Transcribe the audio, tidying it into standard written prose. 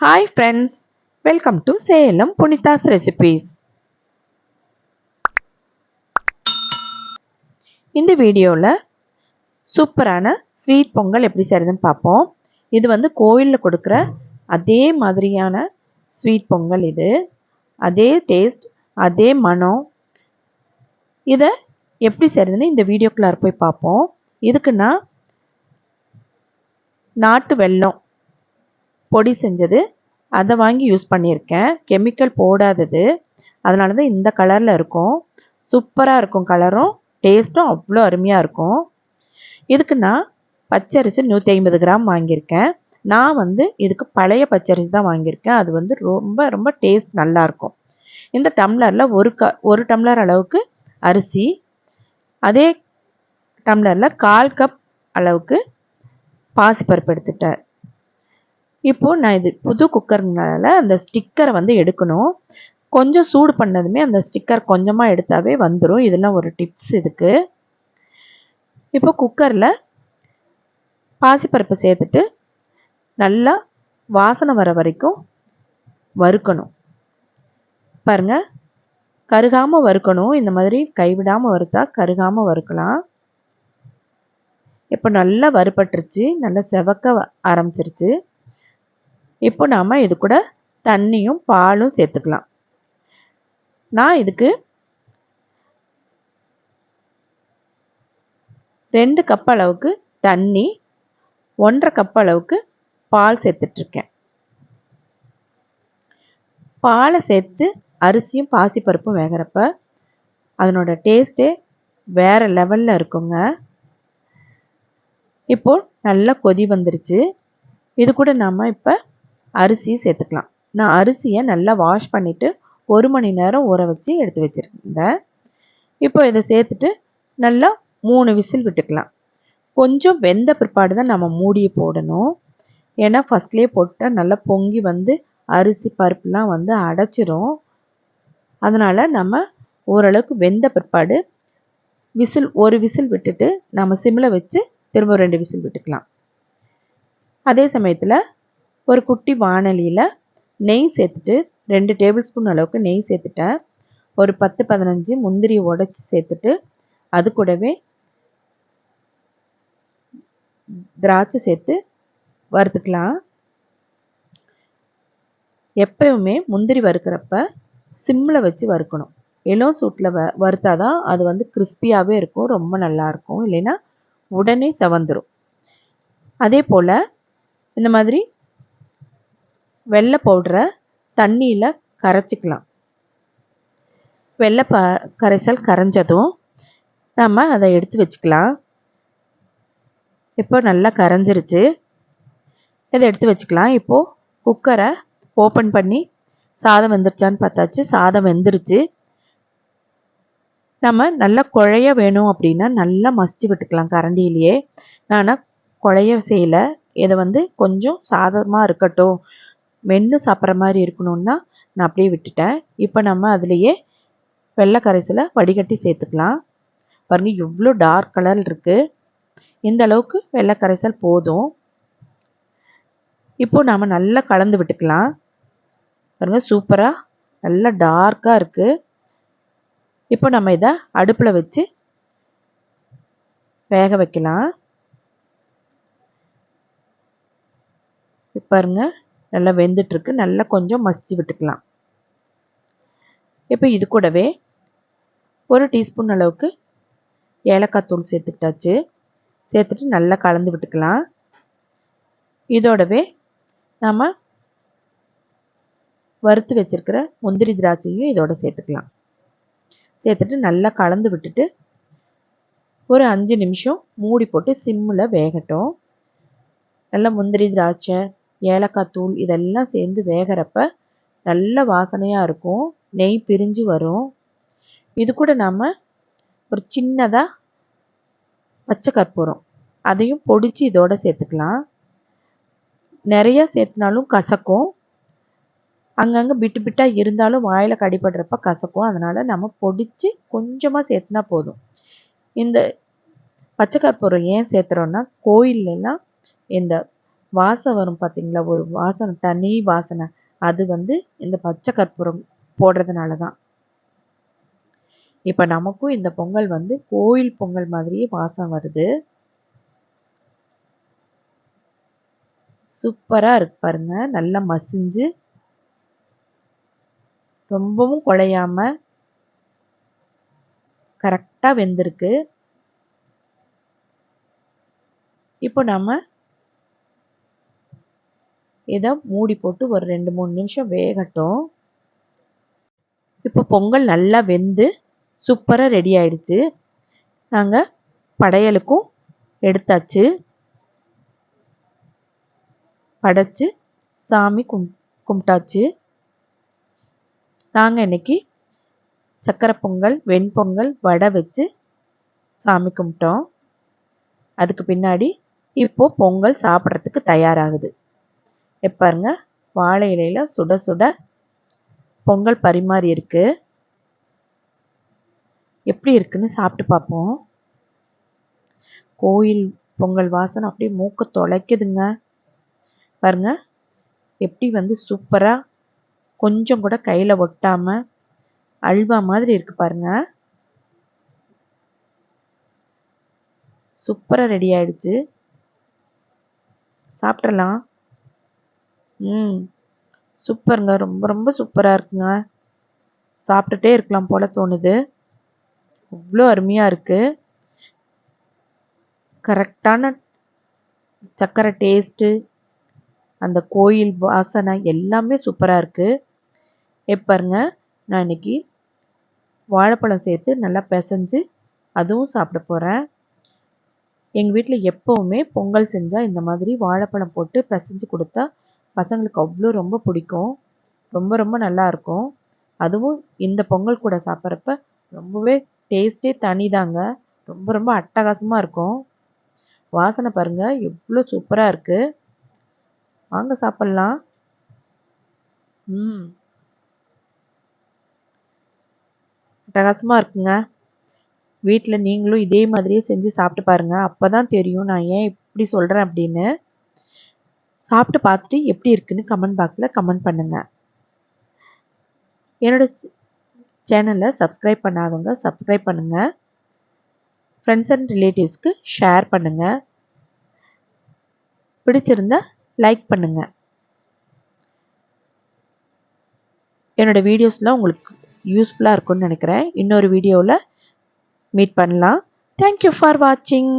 Hi friends, welcome to Salem Punitha's Recipes. இந்த வீடியோவில் சூப்பரான ஸ்வீட் பொங்கல் எப்படி செய்கிறதுன்னு பார்ப்போம். இது வந்து கோயிலில் கொடுக்குற அதே மாதிரியான ஸ்வீட் பொங்கல். இது அதே டேஸ்ட், அதே மனம். இதை எப்படி செய்கிறதுன்னு இந்த வீடியோக்குள்ளார போய் பார்ப்போம். இதுக்கு நான் நாட்டு வெல்லம் பொடி செஞ்சது அதை வாங்கி யூஸ் பண்ணியிருக்கேன். கெமிக்கல் போடாதது, அதனால தான் இந்த கலரில் இருக்கும். சூப்பராக இருக்கும், கலரும் டேஸ்ட்டும் அவ்வளோ அருமையாக இருக்கும். இதுக்கு நான் பச்சரிசி 150 கிராம் வாங்கியிருக்கேன். நான் வந்து இதுக்கு பழைய பச்சரிசி தான் வாங்கியிருக்கேன். அது வந்து ரொம்ப ரொம்ப டேஸ்ட் நல்லாயிருக்கும். இந்த டம்ளரில் ஒரு டம்ளர் அளவுக்கு அரிசி, அதே டம்ளரில் 1/4 கப் அளவுக்கு பாசிப்பருப்பு எடுத்துட்டேன். இப்போது நான் இது புது குக்கர்னால அந்த ஸ்டிக்கரை வந்து எடுக்கணும். கொஞ்சம் சூடு பண்ணதுமே அந்த ஸ்டிக்கர் கொஞ்சமாக எடுத்தாவே வந்துடும். இதெல்லாம் ஒரு டிப்ஸ் இதுக்கு. இப்போ குக்கரில் பாசிப்பருப்பு சேர்த்துட்டு நல்லா வாசனை வர வரைக்கும் வறுக்கணும். பாருங்கள், கருகாமல் வறுக்கணும். இந்த மாதிரி கைவிடாமல் வறுத்தா கருகாமல் வறுக்கலாம். இப்போ நல்லா வறுபட்டுருச்சு, நல்லா செவக்க ஆரம்பிச்சிருச்சு. இப்போ நாம் இது கூட தண்ணியும் பாலும் சேர்த்துக்கலாம். நான் இதுக்கு 2 கப் அளவுக்கு தண்ணி, 1/2 கப் அளவுக்கு பால் சேர்த்துட்ருக்கேன். பாலை சேர்த்து அரிசியும் பாசிப்பருப்பும் வேகிறப்ப அதனோட டேஸ்ட்டே வேறு லெவலில் இருக்குங்க. இப்போது நல்லா கொதி வந்துருச்சு. இது கூட நாம் இப்போ அரிசி சேர்த்துக்கலாம். நான் அரிசியை நல்லா வாஷ் பண்ணிவிட்டு 1 மணி நேரம் ஊற வச்சு எடுத்து வச்சுருந்தேன். இப்போ இதை சேர்த்துட்டு நல்லா 3 விசில் விட்டுக்கலாம். கொஞ்சம் வெந்த பிற்பாடு தான் நம்ம மூடியை போடணும். ஏன்னா ஃபஸ்ட்லேயே போட்டால் நல்லா பொங்கி வந்து அரிசி பருப்புலாம் வந்து அடைச்சிரும். அதனால் நம்ம ஓரளவுக்கு வெந்த பிற்பாடு ஒரு விசில் விட்டுட்டு நம்ம சிம்மில் வச்சு திரும்ப 2 விசில் விட்டுக்கலாம். அதே சமயத்தில் ஒரு குட்டி வாணலியில் நெய் சேர்த்துட்டு 2 டேபிள் ஸ்பூன் அளவுக்கு நெய் சேர்த்துட்டேன். ஒரு 10-15 முந்திரி உடைச்சி சேர்த்துட்டு அது கூடவே திராட்சை சேர்த்து வறுத்துக்கலாம். எப்பவுமே முந்திரி வறுக்கிறப்ப சிம்மில் வச்சு வறுக்கணும். இளம் சூட்டில் வறுத்தா தான் அது வந்து கிறிஸ்பியாகவே இருக்கும், ரொம்ப நல்லாயிருக்கும். இல்லைன்னா உடனே செவந்துடும். அதே போல் இந்த மாதிரி வெள்ளை பவுடரை தண்ணியில் கரைச்சிக்கலாம். வெள்ளை கரைசல் கரைஞ்சதும் நம்ம அதை எடுத்து வச்சுக்கலாம். இப்போ நல்லா கரைஞ்சிருச்சு, இதை எடுத்து வச்சுக்கலாம். இப்போது குக்கரை ஓப்பன் பண்ணி சாதம் வெந்துருச்சான்னு பார்த்தாச்சு. சாதம் வெந்துருச்சு. நம்ம நல்லா குழைய வேணும் அப்படின்னா நல்லா மசிச்சு விட்டுக்கலாம் கரண்டியிலேயே. நான் குழைய செய்யலை. இதை வந்து கொஞ்சம் சாதமாக இருக்கட்டும், மென்று சாப்பிட்ற மாதிரி இருக்கணும்னா நான் அப்படியே விட்டுட்டேன். இப்போ நம்ம அதுலேயே வெள்ளை கரைசலை வடிகட்டி சேர்த்துக்கலாம். பாருங்கள், எவ்வளோ டார்க் கலர் இருக்குது. இந்த அளவுக்கு வெள்ளை கரைசல் போதும். இப்போது நாம் நல்லா கலந்து விட்டுக்கலாம். பாருங்கள், சூப்பராக நல்லா டார்க்காக இருக்குது. இப்போ நம்ம இதை அடுப்பில் வச்சு வேக வைக்கலாம். பாருங்க, நல்லா வெந்துட்டுருக்கு. நல்லா கொஞ்சம் மசிச்சு விட்டுக்கலாம். இப்போ இது கூடவே 1 டீஸ்பூன் அளவுக்கு ஏலக்காய் தூள் சேர்த்துக்கிட்டாச்சு. சேர்த்துட்டு நல்லா கலந்து விட்டுக்கலாம். இதோடவே நம்ம வறுத்து வச்சுருக்கிற முந்திரி திராட்சையும் இதோட சேர்த்துக்கலாம். சேர்த்துட்டு நல்லா கலந்து விட்டுட்டு ஒரு 5 நிமிஷம் மூடி போட்டு சிம்மில் வேகட்டும். நல்லா முந்திரி திராட்சை, ஏலக்காய் தூள் இதெல்லாம் சேர்ந்து வேகிறப்ப நல்ல வாசனையாக இருக்கும், நெய் பிரிஞ்சு வரும். இது கூட நாம் ஒரு சின்னதாக பச்சை கற்பூரம் அதையும் பொடிச்சு இதோட சேர்த்துக்கலாம். நிறையா சேர்த்துனாலும் கசக்கும், அங்கங்கே பிட்டு பிட்டாக இருந்தாலும் வாயில் கடிப்படுறப்ப கசக்கும். அதனால் நம்ம பொடிச்சு கொஞ்சமாக சேர்த்துனா போதும். இந்த பச்சை கற்பூரம் ஏன் சேர்த்துறோன்னா, கோயிலெலாம் இந்த வாசம் வரும் பார்த்தீங்களா, ஒரு வாசனை, தனி வாசனை. அது வந்து இந்த பச்சை கற்பூரம் போடுறதுனால தான். இப்போ நமக்கும் இந்த பொங்கல் வந்து கோயில் பொங்கல் மாதிரியே வாசம் வருது. சூப்பராக இருக்கு பாருங்க. நல்லா மசிஞ்சு ரொம்பவும் குழையாம கரெக்டாக வெந்திருக்கு. இப்போ நம்ம இதை மூடி போட்டு ஒரு 2-3 நிமிஷம் வேகட்டும். இப்போ பொங்கல் நல்லா வெந்து சூப்பராக ரெடி ஆயிடுச்சு. நாங்கள் படையலுக்கும் எடுத்தாச்சு. படைச்சு சாமி கும்பிட்டாச்சு. நாங்கள் இன்னைக்கு சக்கரை பொங்கல், வெண்பொங்கல், வடை வச்சு சாமி கும்பிட்டோம். அதுக்கு பின்னாடி இப்போ பொங்கல் சாப்பிட்றதுக்கு தயாராகுது. பாருங்க, வாழை இலையில சுட சுட பொங்கல் பரிமாறி இருக்கு. எப்படி இருக்குன்னு சாப்பிட்டு பார்ப்போம். கோயில் பொங்கல் வாசனை அப்படியே மூக்க தொலைக்குதுங்க. பாருங்க எப்படி வந்து சூப்பரா, கொஞ்சம் கூட கையில ஒட்டாம அல்வா மாதிரி இருக்கு பாருங்க. சூப்பரா ரெடி ஆயிடுச்சு. சாப்பிட்றலாம். சூப்பருங்க. ரொம்ப ரொம்ப சூப்பரா இருக்குங்க. சாப்பிட்டுட்டே இருக்கலாம் போல தோணுது. அவ்வளோ அருமையா இருக்கு. கரெக்டான சக்கரை டேஸ்ட்டு, அந்த கோயில் வாசனை எல்லாமே சூப்பரா இருக்கு. பாருங்க, நான் இன்னைக்கு வாழைப்பழம் சேர்த்து நல்லா பிசைஞ்சு அதுவும் சாப்பிட போகிறேன். எங்கள் வீட்டில் எப்போவுமே பொங்கல் செஞ்சால் இந்த மாதிரி வாழைப்பழம் போட்டு பிசைஞ்சு கொடுத்தா பசங்களுக்கு அவ்வளோ ரொம்ப பிடிக்கும். ரொம்ப ரொம்ப நல்லாயிருக்கும். அதுவும் இந்த பொங்கல் கூட சாப்பிட்றப்ப ரொம்பவே டேஸ்ட்டே தனிதாங்க. ரொம்ப ரொம்ப அட்டகாசமாக இருக்கும். வாசனை பாருங்கள் எவ்வளோ சூப்பராக இருக்குது. வாங்க சாப்பிட்லாம். அட்டகாசமாக இருக்குங்க. வீட்டில் நீங்களும் இதே மாதிரியே செஞ்சு சாப்பிட்டு பாருங்கள். அப்போ தான் தெரியும் நான் ஏன் இப்படி சொல்கிறேன் அப்படின்னு. சாப்பிட்டு பார்த்துட்டு எப்படி இருக்குன்னு கமெண்ட் பாக்ஸில் கமெண்ட் பண்ணுங்கள். என்னோட சேனலை சப்ஸ்கிரைப் பண்ணாதவங்க சப்ஸ்கிரைப் பண்ணுங்கள். ஃப்ரெண்ட்ஸ் அண்ட் ரிலேட்டிவ்ஸ்க்கு ஷேர் பண்ணுங்கள். பிடிச்சிருந்தா லைக் பண்ணுங்கள். என்னோடய வீடியோஸ்லாம் உங்களுக்கு யூஸ்ஃபுல்லாக இருக்கும்னு நினைக்கிறேன். இன்னொரு வீடியோவில் மீட் பண்ணலாம். தேங்க்யூ ஃபார் வாட்சிங்.